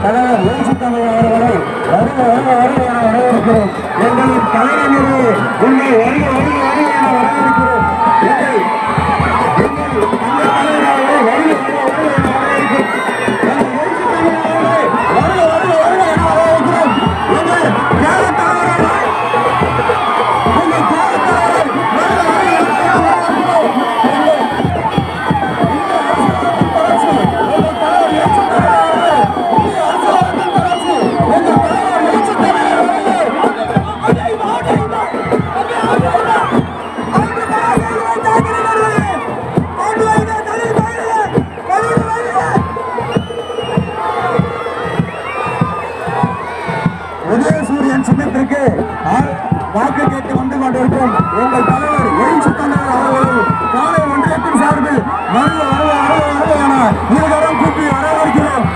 தலைவர் எழுச்சி தமிழ் அவர்களை வரவேற்கிறோம். எங்களின் கலைஞர்களே உங்களை என வரவேற்கிறோம். சின்னத்திற்கு வாக்கு கேட்டு வந்து கொண்டிருக்கும் எங்கள் தலைவர் எழுச்சி தமிழர் அவர்கள் காலை ஒன்றியத்தின் சார்பில் என இருவரும் கூப்பி வரவேற்கிறோம்.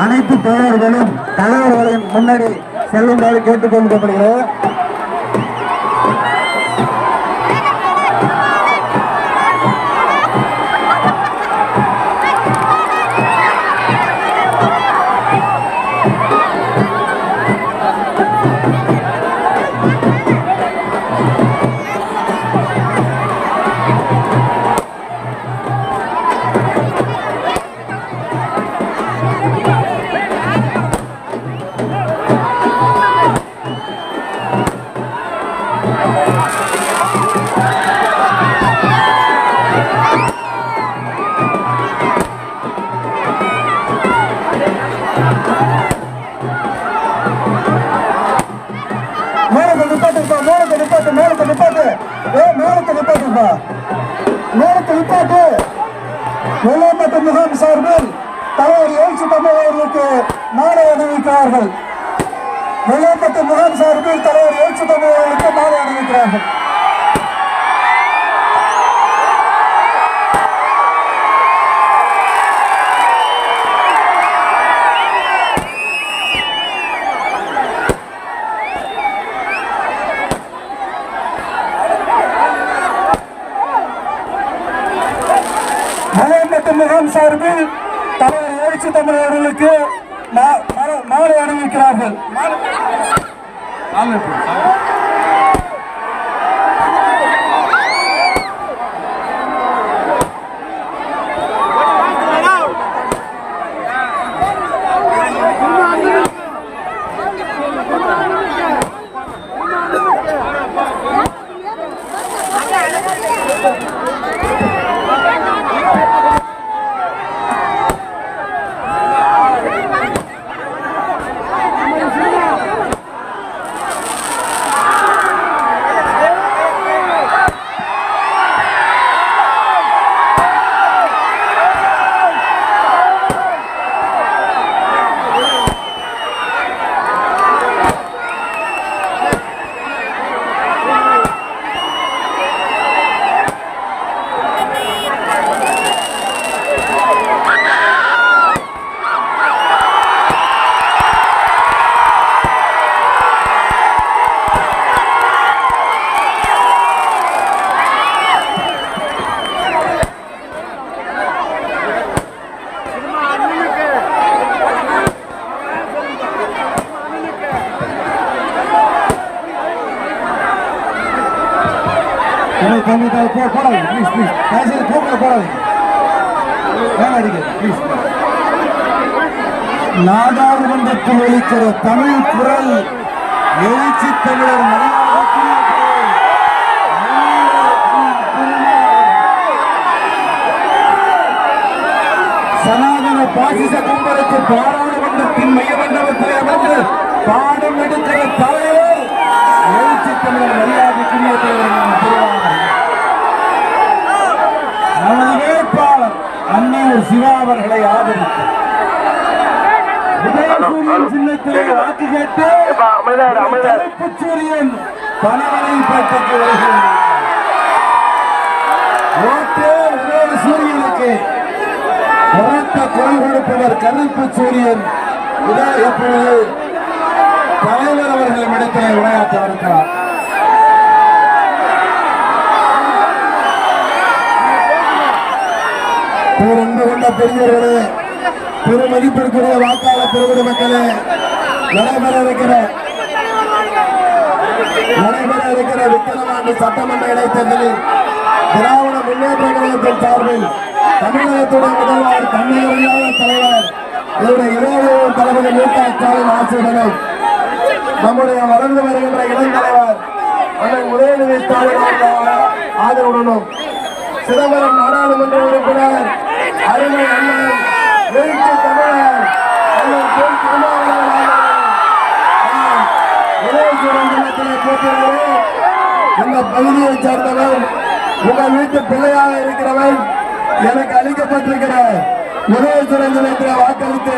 அனைத்து தோழர்களும் தலைவர்களின் முன்னாடி செல்லுமாறு கேட்டுக் கொள்ளப்படுகிறது. வெள்ளாம்பட்டு முகாம் சார்பில் தலைவர் எழுச்சி தமிழ் அவர்களுக்கு மாலை அணிவிக்கிறார்கள். வெள்ளாம்பட்டு முகாம் சார்பில் தலைவர் எழுச்சி தமிழ் அவர்களுக்கு மாலை அணிவிக்கிறார்கள். முகாம் சார்பில் தலைவர் எழுச்சி தமிழ் அவர்களுக்கு மாலை அணிவிக்கிறார்கள். போடாதீங்க ப்ளீஸ் ப்ளீஸ் தயவுசெய்து போக்கல போடாதீங்க வேலை அடிக்க ப்ளீஸ். நாடாளுமன்றத்தில் ஒலிக்கிற தமிழ் குரல் எழுச்சி தமிழர் சனாதன பாசிச கும்பலுக்கு பாராளுமன்றத்தின் மைய மண்டபத்தில் அமர்ந்து பாடம் எடுக்கிற தலைவர் எழுச்சி தமிழர் மரியாதைக்குரிய தலைவர் நமது வேட்பாளர் அன்னையூர் சிவா அவர்களை ஆதரித்து சின்னத்திலே வாக்கு கேட்டு சூரியன் பணவரை பேட்டைக்கு வருகிறார். சூரியனுக்கு உரத்த குரல் கொடுப்பவர் கருப்பு சூரியன் எப்பொழுது தலைவர் அவர்கள் இடத்திலே விளையாட்ட இருக்கிறார். பேருந்து கொண்ட பெரியவர்களே, பெருமதிப்பிற்குரிய வாக்காளர் பெருகுடி மக்களே, நடைபெற இருக்கிற விக்கிரவாண்டி சட்டமன்ற இடைத்தேர்தலில் திராவிட முன்னேற்ற கழகத்தின் சார்பில் தமிழகத்துடைய முதல்வர் தன்னிறையான தலைவர் இதனுடைய இளைஞர் தளபதி மு.க.ஸ்டாலின் ஆட்சியுடனும் நம்முடைய வளர்ந்து வருகின்ற இளந்தலைவர் அண்ணன் உதயநிதி ஸ்டாலின் ஆதரவுடனும் சிதம்பரம் நாடாளுமன்ற உறுப்பினர் அருமை அண்ணன் எழுச்சி தமிழர் அண்ணன் பொன் திருமாவளவன் போட்டியிடுகிறேன். இந்த பகுதியை சேர்ந்தவன் உங்கள் வீட்டு பிள்ளையாக இருக்கிறவன் எனக்கு அளிக்கப்பட்டிருக்கிற உதயசுரன் தினத்தில் வாக்களித்து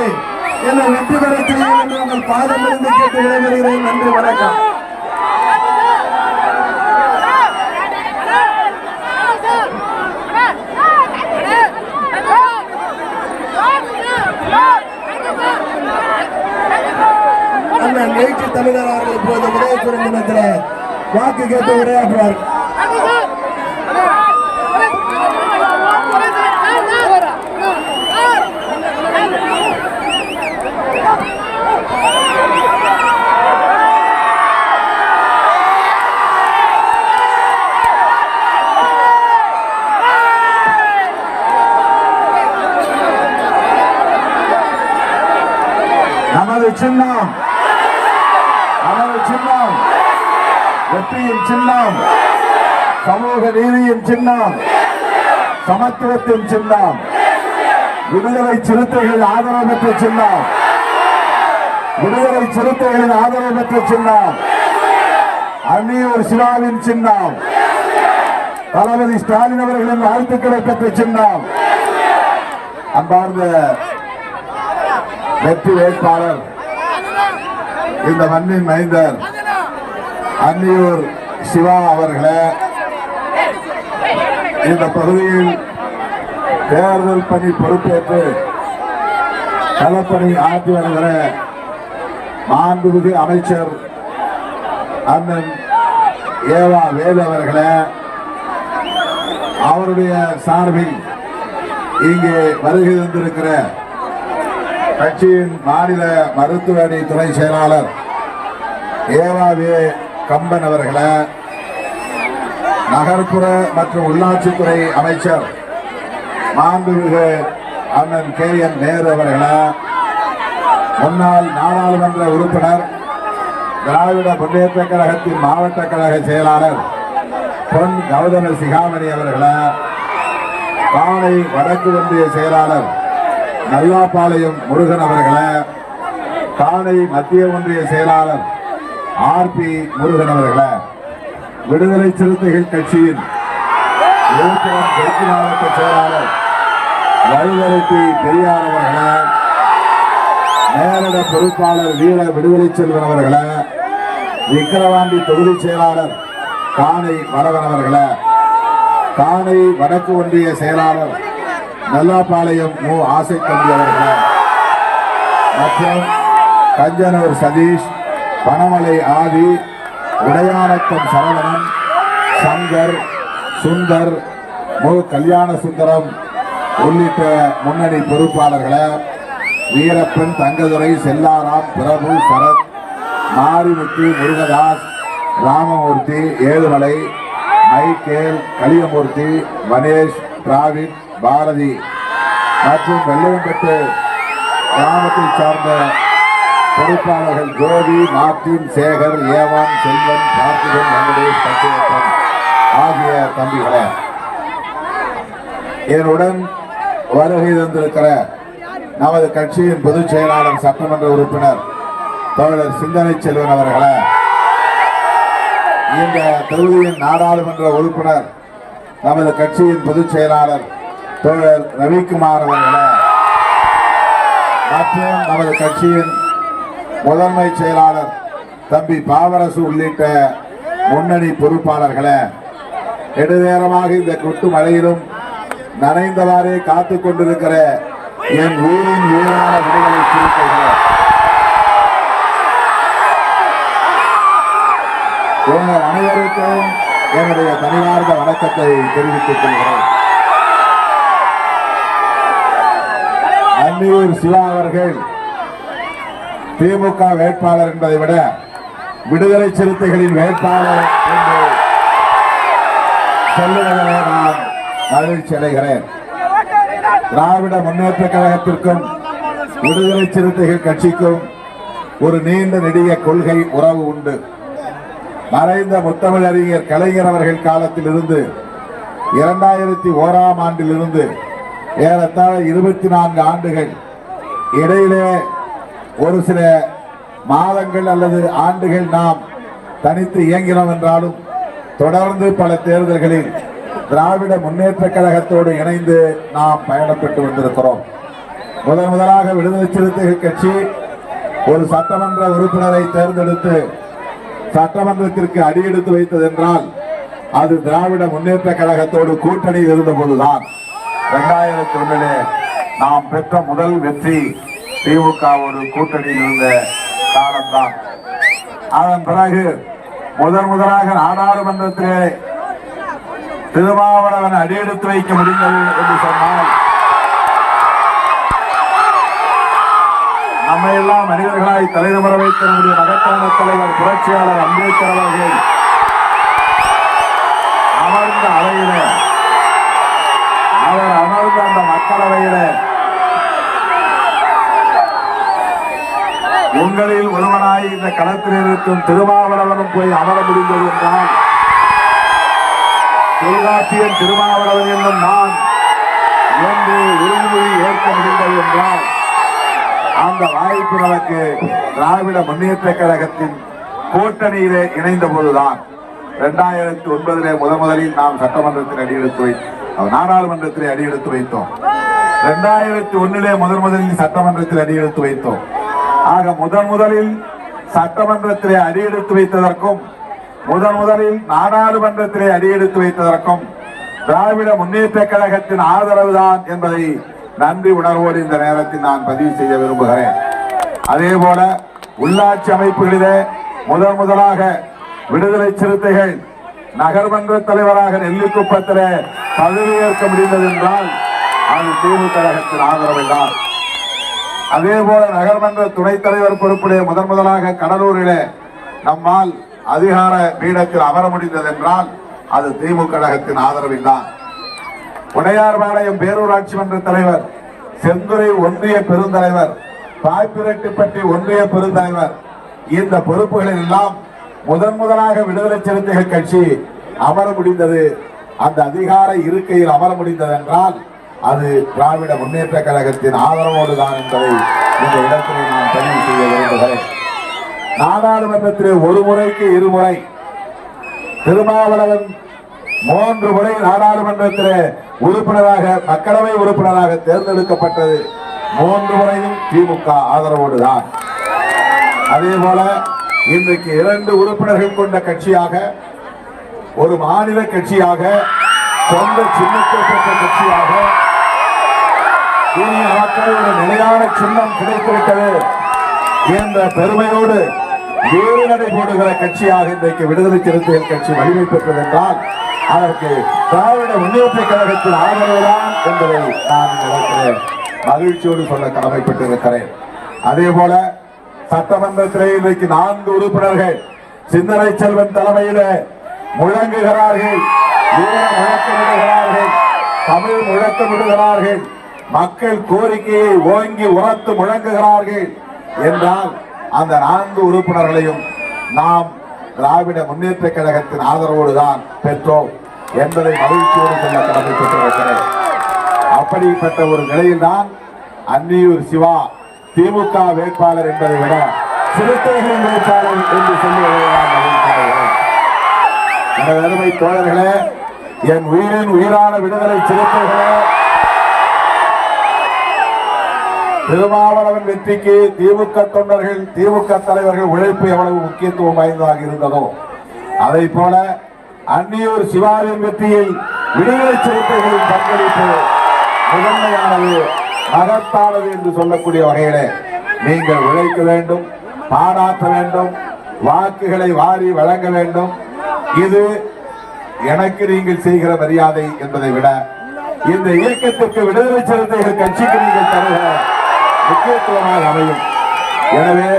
என்னை வெற்றி பெற செய்யும் என்று உங்கள் பாதம் இருந்து கேட்டு விடைபெறுகிறேன். நன்றி, வணக்கம். எழுச்சி தமிழர் அவர்கள் இப்போது உதயசுரன் தினத்தில் வாக்கு கேட்டு உரையாற்றுவார். நமது சின்னம் வெற்றியின் சின்னம், சமூக நீதியின் சின்னம், சமத்துவத்தின் சின்னம், விடுதலை சிறுத்தைகள் ஆதரவு பெற்ற சின்னம், விடுதலை சிறுத்தைகளின் ஆதரவு பெற்ற சின்னம், அன்னியூர் சிவாவின் சின்னம், தளபதி ஸ்டாலின் அவர்களின் வாழ்த்துக்களை பெற்ற சின்னம். அன்பார்ந்த வெற்றி வேட்பாளர், இந்த மண்ணின் மைந்தர் அன்னியூர் சிவா அவர்களே, இந்த பகுதியில் தேர்தல் பணி பொறுப்பேற்று களப்பணி ஆற்றி வருகிற மாண்புமிகு அமைச்சர் அண்ணன் ஏவா வேலு அவர்களே, அவருடைய சார்பில் இங்கே வருகை தந்திருக்கிற கட்சியின் மாநில மருத்துவ அணி துணை செயலாளர் ஏவாவே கம்பன் அவர்களே, நகர்ப்புற மற்றும் உள்ளாட்சித்துறை அமைச்சர் மாண்புமிகு அண்ணன் KN நேரு அவர்களே, முன்னாள் நாடாளுமன்ற உறுப்பினர் திராவிட முன்னேற்ற கழகத்தின் மாவட்ட கழக செயலாளர் பொன் கௌதம சிகாமணி அவர்களே, காணை வடக்கு ஒன்றிய செயலாளர் நல்லாபாளையம் முருகன் அவர்களே, காணை மத்திய ஒன்றிய செயலாளர் RP முருகன் அவர்களே, விடுதலை சிறுத்தைகள் கட்சியின் விழுப்புரம் தெற்கு மாவட்ட செயலாளர் வழிவரட்டி பெரியார் அவர்களே, நேரட பொறுப்பாளர் வீர விடுதலை செல்வன் அவர்களே, விக்கிரவாண்டி தொகுதி செயலாளர் காணை வடவன் அவர்களே, காணை வடக்கு ஒன்றிய செயலாளர் நல்லாபாளையம் மு ஆசைத்தம்பி அவர்களே, மற்றும் கஞ்சனூர் சதீஷ், பனமலை ஆதி, உடையானத்தம் சரவணன், சங்கர், சுந்தர், மு கல்யாண சுந்தரம் உள்ளிட்ட முன்னணி பொறுப்பாளர்களே, வீரப்பன், தங்கதுரை, செல்லாராம், பிரபு, சரத், மாரிமுத்து, முருகதாஸ், ராமமூர்த்தி, ஏழுமலை, மைக்கேல், கலியமூர்த்தி, மனேஷ், டிராவிட், பாரதி மற்றும் வெள்ளையம்பட்டு கிராமத்தை சார்ந்த பொறுப்பாளர்கள் ஜோதி, மார்டின், சேகர், ஏவான், செல்வன், பார்த்திபன், வெங்கடேஷ், சத்தியப்பன் ஆகிய தம்பிகளே, என்னுடன் வருகை தந்திருக்கிற நமது கட்சியின் பொதுச் செயலாளர் சட்டமன்ற உறுப்பினர் தோழர் சிந்தனை செல்வன் அவர்களே, இந்த தொகுதியின் நாடாளுமன்ற உறுப்பினர் நமது கட்சியின் பொதுச் செயலாளர் தோழர் ரவிக்குமார் அவர்களே, மற்றும் நமது கட்சியின் முதன்மை செயலாளர் தம்பி பாவரசு உள்ளிட்ட முன்னணி பொறுப்பாளர்களே, நெடுநேரமாக இந்த கொட்டு மழையிலும் நனைந்தவாறே காத்துக் கொண்டிருக்கிற என் ஊரின் ஊரான விடுதலை சிறுத்தைகளே, உங்கள் அனைவருக்கும் என்னுடைய தனியார்ந்த வணக்கத்தை தெரிவித்துக் கொள்கிறேன். அன்னியூர் சிவா அவர்கள் திமுக வேட்பாளர் என்பதை விட விடுதலை சிறுத்தைகளின் வேட்பாளர் என்று சொல்லுவதை நான் மகிழ்ச்சி அடைகிறேன். திராவிட முன்னேற்ற கழகத்திற்கும் விடுதலை சிறுத்தைகள் கட்சிக்கும் ஒரு நீண்ட நெடிய கொள்கை உறவு உண்டு. மறைந்த முத்தமிழறிஞர் கலைஞர் அவர்கள் காலத்தில் இருந்து 2001ஆம் ஆண்டிலிருந்து ஏறத்தாழ 24 ஆண்டுகள் இடையிலே ஒரு சில மாதங்கள் அல்லது ஆண்டுகள் நாம் தனித்து இயங்கினோம் என்றாலும் தொடர்ந்து பல தேர்தல்களில் திராவிட முன்னேற்ற கழகத்தோடு இணைந்து நாம் பயணப்பட்டு வந்திருக்கிறோம். முதலாக விடுதலை சிறுத்தைகள் கட்சி ஒரு சட்டமன்ற உறுப்பினரை தேர்ந்தெடுத்து சட்டமன்றத்திற்கு அடியெடுத்து வைத்தது என்றால் அது திராவிட முன்னேற்ற கழகத்தோடு கூட்டணியில் இருந்த போதுதான். 2001 நாம் பெற்ற முதல் வெற்றி திமுகவோடு கூட்டணியில் இருந்த காலம்தான். அதன் பிறகு முதலாக நாடாளுமன்றத்திலே திருமாவளவன் அடியெடுத்து வைக்க முடிந்தது என்று சொன்னால் நம்மை எல்லாம் மனிதர்களாய் தலைநமர வைத்த நம்முடைய மகத்தான தலைவர் புரட்சியாளர் அம்பேத்கர் அவர்கள் அமர்ந்த அவையில அவர் அமர்ந்த அந்த மக்களவையில உங்களில் ஒருவனாய் இந்த களத்தில் இருக்கும் திருமாவளவனும் போய் அமர முடிந்தது என்றால் தொல்காப்பியன் திருமாவளவன் என்னும் நான் என்று உறுதிமொழி ஏற்க முடிந்தது என்றால் அந்த வாய்ப்பு நமக்கு திராவிட முன்னேற்ற கழகத்தின் கூட்டணியிலே இணைந்த போதுதான். 2009 முதலில் நாம் சட்டமன்றத்தில் அடியெடுத்து வைத்தோம், நாடாளுமன்றத்தில் அடியெடுத்து வைத்தோம். 2001 முதலில் சட்டமன்றத்தில் அடியெடுத்து வைத்தோம். ஆக முதலில் சட்டமன்றத்திலே அடியெடுத்து வைத்ததற்கும் முதலில் நாடாளுமன்றத்திலே அடியெடுத்து வைத்ததற்கும் திராவிட முன்னேற்ற கழகத்தின் ஆதரவுதான் என்பதை நன்றி உணர்வோடு இந்த நேரத்தில் நான் பதிவு செய்ய விரும்புகிறேன். அதே போல உள்ளாட்சி அமைப்புகளிலே முதலாக விடுதலை சிறுத்தைகள் நகர்மன்ற தலைவராக நெல்லிக்குப்பத்திலே பதவியேற்க முடிந்தது என்றால் அது திமுக கழகத்தின் ஆதரவை தான். அதே போல நகர்மன்ற துணைத் தலைவர் பொறுப்புடைய முதலாக கடலூரிலே நம்மால் அதிகார பீடத்தில் அமர முடிந்தது என்றால் அது திமுக கழகத்தின் ஆதரவில் தான். உடையார்பாளையம் பேரூராட்சி மன்ற தலைவர், செந்துறை ஒன்றிய பெருந்தலைவர், பாய்பிரட்டிப்பட்டி ஒன்றிய பெருந்தலைவர், இந்த பொறுப்புகளில் எல்லாம் முதலாக விடுதலை சிறுத்தைகள் கட்சி அமர முடிந்தது, அந்த அதிகார இருக்கையில் அமர முடிந்தது என்றால் அது திராவிட முன்னேற்ற கழகத்தின் ஆதரவோடு தான் என்பதை இந்த இடத்திலே நான் பதிவு செய்ய விரும்புகிறேன். நாடாளுமன்றத்திலே ஒரு முறைக்கு இருமுறை திருமாவளவன் 3 முறை நாடாளுமன்றத்திலே உறுப்பினராக மக்களவை உறுப்பினராக தேர்ந்தெடுக்கப்பட்டது 3 முறையும் திமுக ஆதரவோடு தான். அதே போல இன்றைக்கு 2 உறுப்பினர்கள் கொண்ட கட்சியாக, ஒரு மாநில கட்சியாக, சொந்த சின்னத்தை பெற்ற கட்சியாக இனி நமக்கு ஒரு நிலையான சின்னம் கிடைத்திருக்கிறது என்ற பெருமையோடு வேறு நடை போடுகிற கட்சியாக இன்றைக்கு விடுதலை சிறுத்தைகள் கட்சி வலிமை பெற்றது என்றால் அதற்கு திராவிட முன்னேற்ற கழகத்தின் ஆதரவுதான் என்பதை நான் நினைக்கிறேன், மகிழ்ச்சியோடு சொல்ல கடமைப்பட்டிருக்கிறேன். அதே போல சட்டமன்றத்திலே இன்றைக்கு 4 உறுப்பினர்கள் சிந்தனை செல்வன் தலைமையில முழங்குகிறார்கள், வீர முழக்கமிடுகிறார்கள், தமிழ் முழக்கமிடுகிறார்கள், மக்கள் கோரிக்கையை ஓங்கி உரத்து முழங்குகிறார்கள் என்றால் அந்த 4 உறுப்பினர்களையும் நாம் திராவிட முன்னேற்ற கழகத்தின் ஆதரவோடுதான் பெற்றோம் என்பதை மகிழ்ச்சியோடு சொல்ல கடமைப்பட்டிருக்கிறேன். அப்படிப்பட்ட ஒரு நிலையில்தான் அன்னியூர் சிவா திமுக வேட்பாளர் என்பதை விட சிறுத்தைகளின் வேட்பாளர் என்று சொல்லுவதுதான் மகிழ்ச்சியாகிறேன். எனது அருமை தோழர்களே, என் உயிரின் உயிரான விடுதலை சிறுத்தைகளே, திருமாவளவன் வெற்றிக்கு திமுக தொண்டர்கள், திமுக தலைவர்கள் உழைப்பு எவ்வளவு முக்கியத்துவம் வாய்ந்ததாக இருந்ததோ அதை போல அன்னியூர் சிவாவின் வெற்றியில் விடுதலை சிறுத்தைகளின் பங்களிப்பு முதன்மையானது, மகத்தானது என்று சொல்லக்கூடிய வகையிலே நீங்கள் உழைக்க வேண்டும், பாராட்ட வேண்டும், வாக்குகளை வாரி வழங்க வேண்டும். இது எனக்கு நீங்கள் செய்கிற மரியாதை என்பதை விட இந்த இயக்கத்திற்கு விடுதலை சிறுத்தைகள் கட்சிக்கு நீங்கள் தருகிற முக்கியத்துவமாக அமையும். எனவே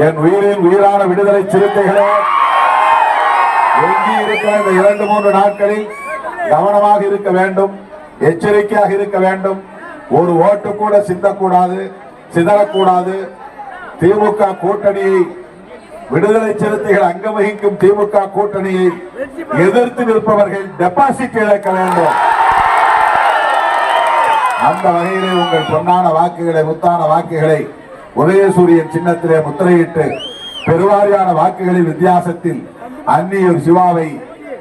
என் உயிரின் உயிரான விடுதலை சிறுத்தைகளே, எங்கி இருக்கிற இந்த 2-3 நாட்களில் கவனமாக இருக்க வேண்டும், எச்சரிக்கையாக இருக்க வேண்டும். ஒரு ஓட்டு கூட சிந்தக்கூடாது, சிதறக்கூடாது. திமுக கூட்டணியை, விடுதலை சிறுத்தைகள் அங்கம் வகிக்கும் திமுக கூட்டணியை எதிர்த்து நிற்பவர்கள் டெபாசிட் இழக்க வேண்டும். அந்த வகையிலே உங்கள் பொன்னான வாக்குகளை, முத்தான வாக்குகளை உதயசூரியன் சின்னத்திலே முத்திரையிட்டு பெருவாரியான வாக்குகளின் வித்தியாசத்தில் அன்னியூர் சிவாவை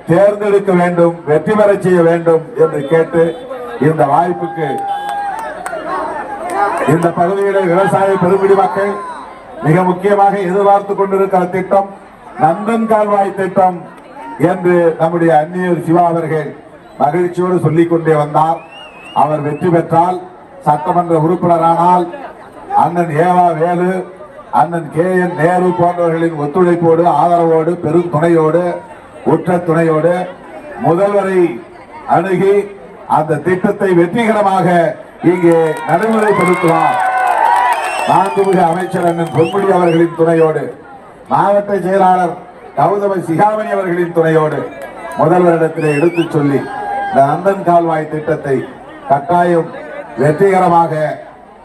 தேர்ந்தெடுக்க வேண்டும், வெற்றி பெற செய்ய வேண்டும் என்று கேட்டு இந்த வாய்ப்புக்கு இந்த பகுதியிலே விவசாய பெருங்குடி மக்கள் மிக முக்கியமாக எதிர்பார்த்துக் கொண்டிருக்கிற திட்டம் நந்தன் கால்வாய் திட்டம் என்று நம்முடைய அன்னியூர் சிவா அவர்கள் மகிழ்ச்சியோடு சொல்லிக் கொண்டே வந்தார். அவர் வெற்றி பெற்றால், சட்டமன்ற உறுப்பினரானால், அண்ணன் ஏவா வேலு, அண்ணன் KN நேரு போன்றவர்களின் ஒத்துழைப்போடு, ஆதரவோடு, பெரும் துணையோடு, உற்ற துணையோடு முதல்வரை அணுகி அந்த திட்டத்தை வெற்றிகரமாக இங்கே நடைமுறைப்படுத்துவார். மாண்புமிகு அமைச்சர் அண்ணன் பொன்முடி அவர்களின் துணையோடு, மாவட்ட செயலாளர் கௌதம சிகாமணி அவர்களின் துணையோடு முதல்வரிடத்திலே எடுத்துச் சொல்லி இந்த நந்தன் கால்வாய் திட்டத்தை கட்டாயம் வெற்றிகரமாக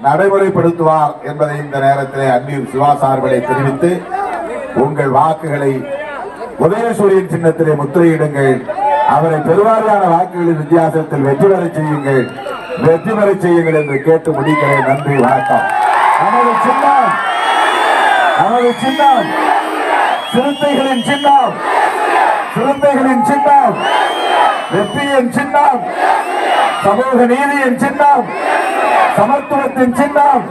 நடைமுறைப்படுத்துவார் என்பதை இந்த நேரத்திலே அன்னியூர் சிவா சார்பிலே தெரிவித்து உங்கள் வாக்குகளை உதயசூரியன் சின்னத்திலே முத்திரையிடுங்கள். அவரை பெருவாரியான வாக்குகளின் வித்தியாசத்தில் வெற்றி பெற செய்யுங்கள், வெற்றி பெற செய்யுங்கள் என்று கேட்டு முடிக்கிறேன். நன்றி, வணக்கம். நமது சின்னம், நமது சின்னம் சிறுத்தைகளின் சின்னம், சிறுத்தைகளின் சின்னம், வெற்றியின் சின்னம், சமூக நீதியின் சின்னம், சமத்துவத்தின் சின்னம்,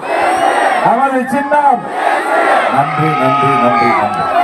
நமது சின்னம். நன்றி, நன்றி, நன்றி, நன்றி.